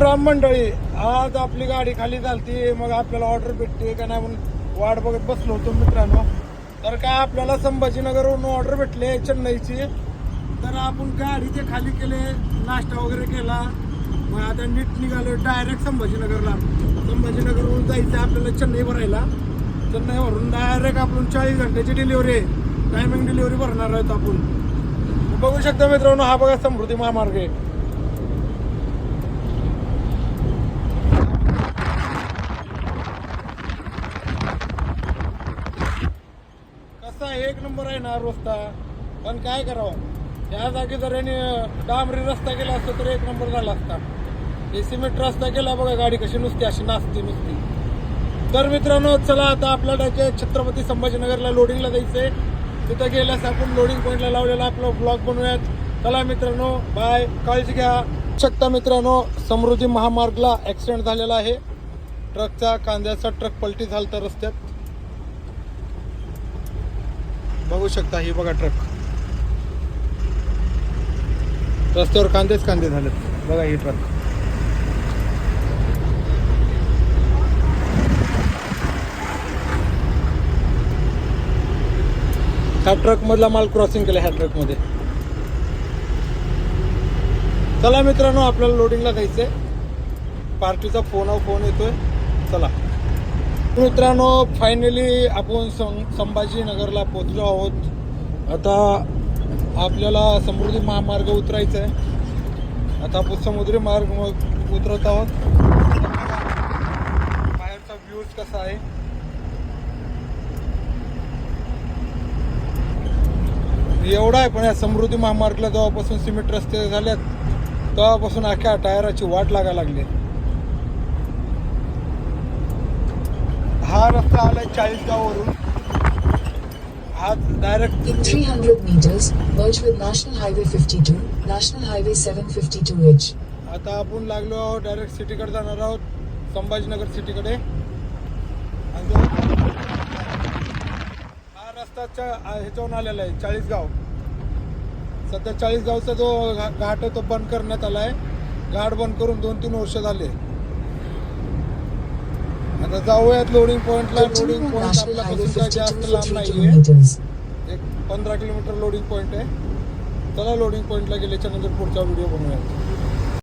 राम मंडळी, आज आपली गाडी खाली झालती. मग आपल्याला ऑर्डर भेटते का नाही म्हणून वाट बघत बसलो होतो मित्रांनो. तर काय आपल्याला संभाजीनगरवरून ऑर्डर भेटले चेन्नईची. तर आपण गाडी ते खाली केले, नाश्ता वगैरे केला. मग आता नीट निघालो डायरेक्ट संभाजीनगरला. संभाजीनगरवरून जायचं आपल्याला चेन्नई भरायला. चेन्नईवरून डायरेक्ट आपण 40 घंट्याची डिलिव्हरी आहे, टायमिंग डिलिव्हरी भरणार आहोत आपण. बघू शकता मित्रांनो, हा बघा समृद्धी महामार्ग आहे. कसा एक नंबर आहे ना रस्ता, पण काय करावं, या जागी जर याने डांबरी रस्ता केला असता तर एक नंबर झाला असता. हे सिमेंट रस्ता केला बघा, गाडी कशी नुसती अशी नाचती नुसती. तर मित्रांनो चला, आता आपल्याला छत्रपती संभाजीनगरला लोडिंगला जायचंय. तिथं गेल्यास आपण लोडिंग पॉईंटला लावलेला आपला ब्लॉग बनवूयात. चला मित्रांनो, बाय, काळजी घ्या. शकता मित्रांनो, समृद्धी महामार्गला ॲक्सिडेंट झालेला आहे. ट्रकचा, कांद्याचा ट्रक पलटी झालता रस्त्यात. बघू शकता, ही बघा ट्रक रस्त्यावर कांदेच कांदे झालेत. बघा ही ट्रक. ह्या ट्रक मधला माल क्रॉसिंग केला ह्या ट्रक मध्ये. चला मित्रांनो, आपल्याला लोडिंगला जायचंय. पार्टीचा फोन येतोय. चला मित्रांनो, फायनली आपण संभाजीनगरला पोहोचलो आहोत. आता आपल्याला समृद्धी महामार्ग उतरायचा आहे. आता आपण समुद्री मार्ग उतरत आहोत. बाहेरचा व्ह्यूज कसा आहे. एवढा आहे, पण या समृद्धी महामार्गला जेव्हापासून सिमेंट रस्ते झाल्यात तेव्हापासून अख्ख्या टायराची वाट लागायला लागली. हा रस्ता आलाय 40गाव वरून. हा direct 300 meters merge with National Highway 52, National Highway 752H. आता आपण लागलो आहोत, डायरेक्ट सिटीकडे जाणार आहोत, संभाजीनगर सिटीकडे. हा रस्ताच्या ह्याच्यावरून आलेला आहे 40गाव. सध्या 40गावचा जो घाट आहे तो बंद करण्यात आला आहे. घाट बंद करून 2-3 वर्ष झाले. आता जाऊयात लोडिंग पॉइंटला. लोडिंग पॉइंट आपल्यापासून काय जास्त लांब नाहीये, एक 15 किलोमीटर लोडिंग पॉइंट आहे. चला लोडिंग पॉइंटला गेल्याच्या नंतर पुढचा व्हिडिओ बनवूयात.